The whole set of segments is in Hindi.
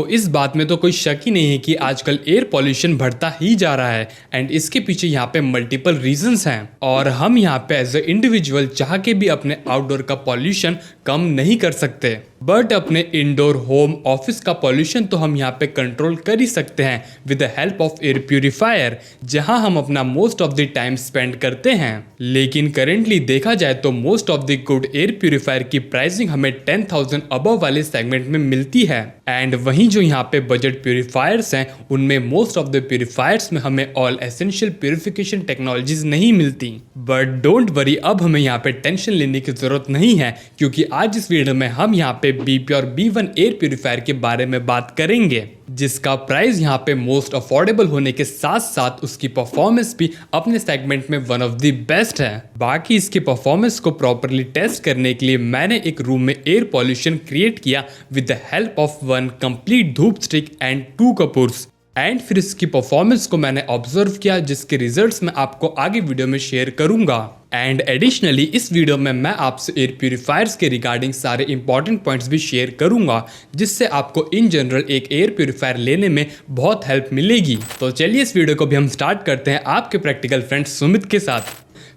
इस बात में तो कोई शक ही नहीं है कि आजकल एयर पॉल्यूशन बढ़ता ही जा रहा है एंड इसके पीछे यहाँ पे मल्टीपल रीजंस हैं और हम यहाँ पे एज ए इंडिविजुअल चाह के भी अपने आउटडोर का पॉल्यूशन कम नहीं कर सकते, बट अपने इंडोर होम ऑफिस का पॉल्यूशन तो हम यहाँ पे कंट्रोल कर ही सकते हैं with the help of air purifier, जहां हम अपना most of the time spend करते हैं। लेकिन करेंटली देखा जाए तो most of the good air purifier की प्राइसिंग हमें 10,000 अबव वाले सेगमेंट में मिलती है एंड वहीं जो यहाँ पे बजट प्यूरिफायर्स हैं उनमें मोस्ट ऑफ द प्यूरिफायर्स में हमें ऑल एसेंशियल प्यूरिफिकेशन टेक्नोलॉजीज नहीं मिलती। बट डोंट वरी, अब हमें यहाँ पे टेंशन लेने की जरूरत नहीं है क्योंकि आज इस वीडियो में हम यहाँ पे BPure B1 एयर प्यूरिफायर के बारे में बात करेंगे, जिसका प्राइस यहाँ पे मोस्ट अफोर्डेबल होने के साथ साथ उसकी परफॉर्मेंस भी अपने सेगमेंट में वन ऑफ द बेस्ट है। बाकी इसकी परफॉर्मेंस को प्रॉपरली टेस्ट करने के लिए मैंने एक रूम में एयर पॉल्यूशन क्रिएट किया with the help of one complete धूप स्टिक एंड 2 कपूर्स एंड फिर इसकी परफॉर्मेंस को मैंने ऑब्जर्व किया, जिसके रिजल्ट्स मैं आपको आगे वीडियो में शेयर करूंगा। एंड एडिशनली इस वीडियो में मैं आपसे एयर प्यूरिफायर्स के रिगार्डिंग सारे इंपॉर्टेंट पॉइंट्स भी शेयर करूंगा, जिससे आपको इन जनरल एक एयर प्यूरिफायर लेने में बहुत हेल्प मिलेगी। तो चलिए इस वीडियो को भी हम स्टार्ट करते हैं आपके प्रैक्टिकल फ्रेंड सुमित के साथ।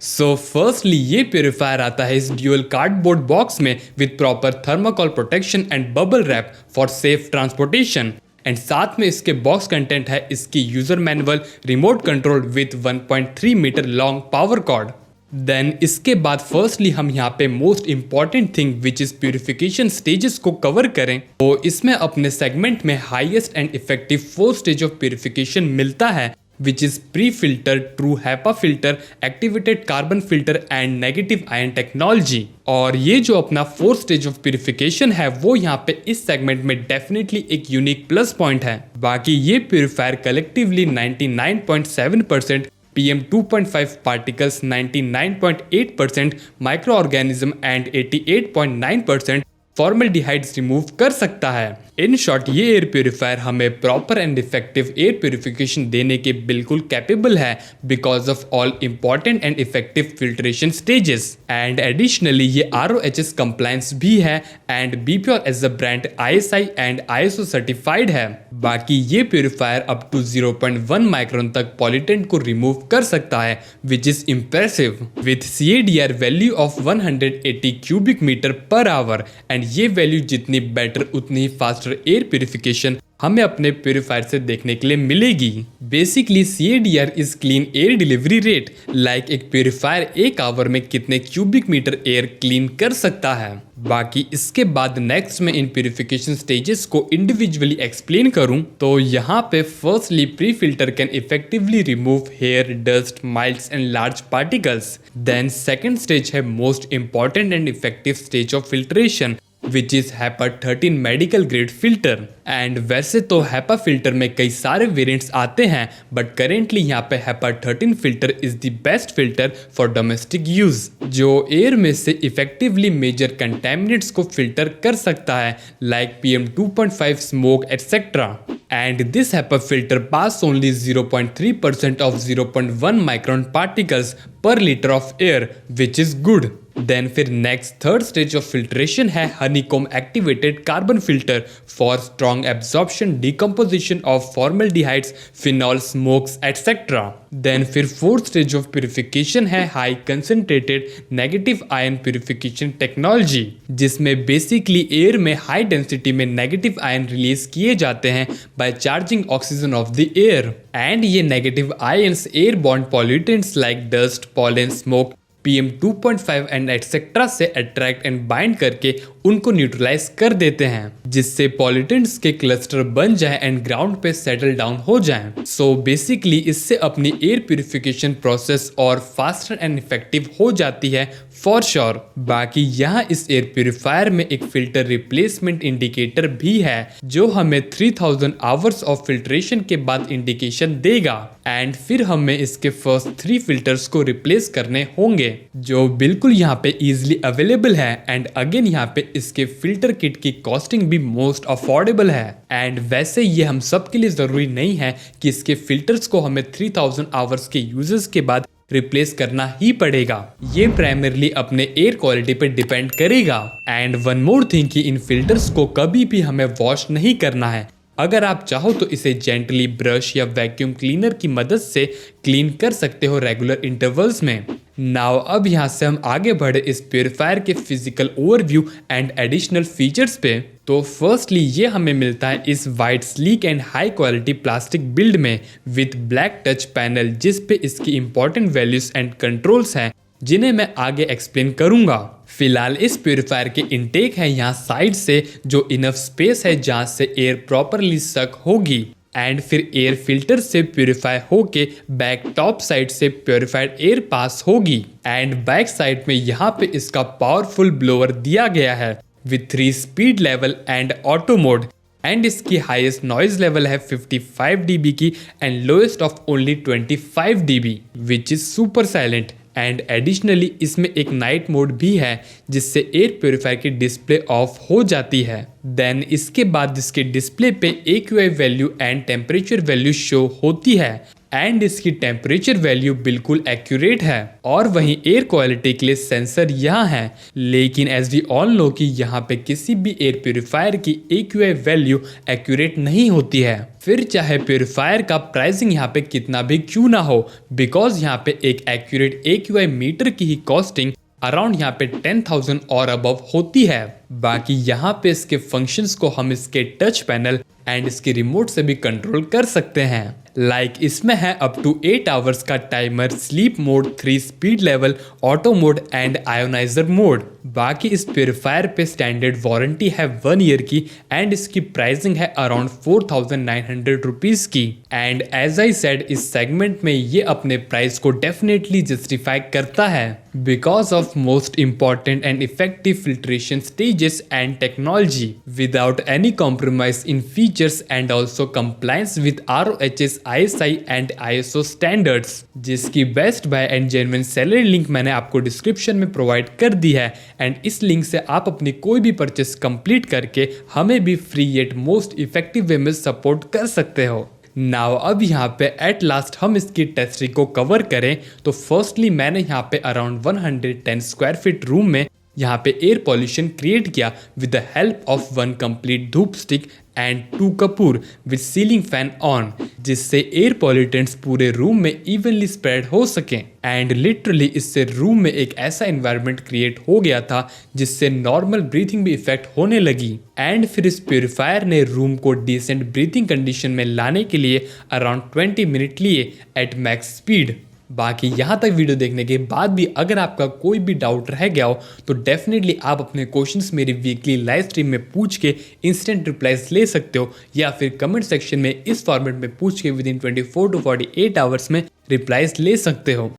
फर्स्टली ये प्यूरिफायर आता है इस ड्यूअल कार्डबोर्ड बॉक्स में with proper thermocol protection and bubble wrap for safe transportation and साथ में इसके बॉक्स कंटेंट है इसकी user manual, remote control with 1.3 metre long power cord. Then इसके बाद फर्स्टली हम यहाँ पे most important thing which is purification stages को कवर करें, तो इसमें अपने सेगमेंट में highest and effective 4 stage of purification मिलता है which is pre-filter, true HEPA filter, activated carbon filter and negative ion technology। और ये जो अपना 4 स्टेज ऑफ प्यूरिफिकेशन है वो यहाँ पे इस सेगमेंट में डेफिनेटली एक यूनिक प्लस पॉइंट है। बाकी ये purifier collectively 99.7% PM2.5 particles, 99.8% microorganism and 88.9% formaldehydes remove कर सकता है। इन शॉर्ट ये एयर प्यूरिफायर हमें proper and effective air purification देने के बिल्कुल कैपेबल है because of all important and effective filtration stages and additionally ये RoHS कंप्लायंस भी है and BPure as a brand ISI and ISO certified है। बाकी ये प्यूरिफायर अप टू 0.1 माइक्रोन तक पॉल्यूटेंट को रिमूव कर सकता है which is impressive with CADR value of 180 cubic metre per hour and ये वैल्यू जितनी बेटर उतनी ही फास्टर एयर प्यूरिफिकेशन हमें अपने प्यूरिफायर से देखने के लिए मिलेगी। Basically CADR is clean air delivery rate, like एक प्यूरिफायर 1 आवर में कितने क्यूबिक मीटर एयर क्लीन कर सकता है। बाकी इसके बाद नेक्स्ट में इन प्यूरिफिकेशन स्टेजेस को इंडिविजुअली एक्सप्लेन करूं तो यहाँ पे firstly pre filter can effectively remove hair, dust, moulds and large particles. Then second stage है most important and effective stage of filtration which is HEPA 13 medical grade filter. And वैसे तो HEPA फिल्टर में कई सारे वेरिएंट्स आते हैं बट करेंटली यहाँ पे HEPA 13 filter is the best filter for domestic use, जो एयर में से इफेक्टिवली मेजर कंटेमिनेंट्स को फिल्टर कर सकता है like PM2.5 smoke etcetera. And this HEPA filter pass only 0.3% of 0.1 micron particles per liter of air, which is good। Then फिर next third stage of filtration है honeycomb activated carbon filter for strong absorption decomposition of फॉर्मल्डिहाइड्स, phenol, smokes etcetera. Then फिर फोर्थ स्टेज ऑफ प्यूरिफिकेशन है high concentrated negative ion purification technology, जिसमें बेसिकली एयर में हाई डेंसिटी में नेगेटिव आयन रिलीज किए जाते हैं bye charging oxygen of the air and ये negative ions air born pollutants like dust, pollen, smoke, PM2.5 and etcetera से अट्रैक्ट एंड बाइंड करके उनको न्यूट्रलाइज कर देते हैं, जिससे पॉल्यूटेंट्स के क्लस्टर बन जाए एंड ग्राउंड पे सेटल डाउन हो जाए। सो बेसिकली इससे अपनी एयर प्यूरिफिकेशन प्रोसेस और फास्टर एंड इफेक्टिव हो जाती है फॉर श्योर। बाकी यहाँ इस एयर प्यूरिफायर में एक फिल्टर रिप्लेसमेंट इंडिकेटर भी है जो हमें 3000 आवर्स ऑफ फिल्ट्रेशन के बाद इंडिकेशन देगा एंड फिर हमें इसके फर्स्ट 3 फिल्टर्स को रिप्लेस करने होंगे जो बिल्कुल यहाँ पे इजीली अवेलेबल है एंड अगेन यहाँ पे इसके फिल्टर किट की कॉस्टिंग भी मोस्ट अफोर्डेबल है। एंड वैसे ये हम सब के लिए जरूरी नहीं है कि इसके फिल्टर्स को हमें 3000 आवर्स के यूजेस के बाद रिप्लेस करना ही पड़ेगा। ये प्राइमरली अपने एयर क्वालिटी पे डिपेंड करेगा। एंड वन मोर थिंग कि इन फिल्टर्स को कभी भी हमें वॉश नहीं करना है। अगर आप चाहो तो इसे जेंटली ब्रश या वैक्यूम क्लीनर की मदद से क्लीन कर सकते हो रेगुलर इंटरवल्स में। नाउ अब यहाँ से हम आगे बढ़े इस प्योरीफायर के physical overview and additional features पे। तो फर्स्टली ये हमें मिलता है इस white sleek and high quality plastic build में विथ ब्लैक टच पैनल, जिस पे इसकी इंपॉर्टेंट वैल्यूज एंड कंट्रोल्स हैं जिन्हें मैं आगे एक्सप्लेन करूंगा। फिलहाल इस प्योरीफायर के इनटेक है यहाँ साइड से, जो इनफ स्पेस है जहाँ से एयर प्रॉपरली सक होगी। एंड फिर एयर फिल्टर से प्योरीफाई होके बैक टॉप साइड से प्योरीफाइड एयर पास होगी। एंड बैक साइड में यहाँ पे इसका पावरफुल ब्लोअर दिया गया है with 3 speed level and auto mode. And इसकी हाईएस्ट नॉइज लेवल है 55 dB की and lowest of only 25 dB which is super silent. And additionally इसमें एक नाइट मोड भी है जिससे एयर प्योरीफायर की डिस्प्ले ऑफ हो जाती है। देन इसके बाद इसके डिस्प्ले पे AQI value and temperature value show होती है। एंड इसकी टेम्परेचर वैल्यू बिल्कुल एक्यूरेट है। और वहीं एयर क्वालिटी के लिए सेंसर यहाँ है, लेकिन एज वी ऑल नो कि यहाँ पे किसी भी एयर प्योरीफायर की AQI वैल्यू एक्यूरेट नहीं होती है। फिर चाहे प्योरीफायर का प्राइसिंग यहाँ पे कितना भी क्यों ना हो, बिकॉज यहाँ पे एक एक्यूरेट AQI मीटर की ही कॉस्टिंग अराउंड यहाँ पे 10,000 और अबव होती है। बाकी यहाँ पे इसके फंक्शंस को हम इसके टच पैनल एंड इसके रिमोट से भी कंट्रोल कर सकते हैं। लाइक इसमें है अप टू 8 आवर्स का timer, sleep mode, 3 speed level, auto mode and ioniser mode. बाकी इस प्योरीफायर पे स्टैंडर्ड वारंटी है 1 ईयर की एंड इसकी प्राइसिंग है अराउंड 4,900 रुपीज की। एंड एज आई सेड इस सेगमेंट में ये अपने प्राइस को डेफिनेटली जस्टिफाई करता है because of most important and effective filtration stages and technology without any compromise in features and also compliance with ROHS, ISI and ISO standards, जिसकी best buy and genuine seller link मैंने आपको डिस्क्रिप्शन में प्रोवाइड कर दी है। एंड इस लिंक से आप अपनी कोई भी परचेस कंप्लीट करके हमें भी free yet most effective way में सपोर्ट कर सकते हो। नाउ अब यहाँ पे एट लास्ट हम इसकी टेस्ट्री को कवर करें तो फर्स्टली मैंने यहाँ पे अराउंड 110 स्क्वायर फीट रूम में यहाँ पे एयर पॉल्यूशन क्रिएट किया with the help of 1 complete धूप स्टिक एंड 2 कपूर विद सीलिंग फैन ऑन, जिससे एयर पॉल्यूटेंट्स पूरे रूम में इवनली स्प्रेड हो सकें। एंड लिटरली इससे रूम में एक ऐसा एनवायरनमेंट क्रिएट हो गया था जिससे नॉर्मल ब्रीथिंग भी इफेक्ट होने लगी। एंड फिर इस प्योरीफायर ने रूम को डिसेंट ब्रीथिंग कंडीशन में लाने के लिए अराउंड 20 मिनट लिए एट मैक्स स्पीड। बाकी यहाँ तक वीडियो देखने के बाद भी अगर आपका कोई भी डाउट रह गया हो तो डेफिनेटली आप अपने क्वेश्चंस मेरी वीकली लाइव स्ट्रीम में पूछ के इंस्टेंट रिप्लाईज ले सकते हो, या फिर कमेंट सेक्शन में इस फॉर्मेट में पूछ के विद इन 24 to 48 आवर्स में रिप्लाईज ले सकते हो।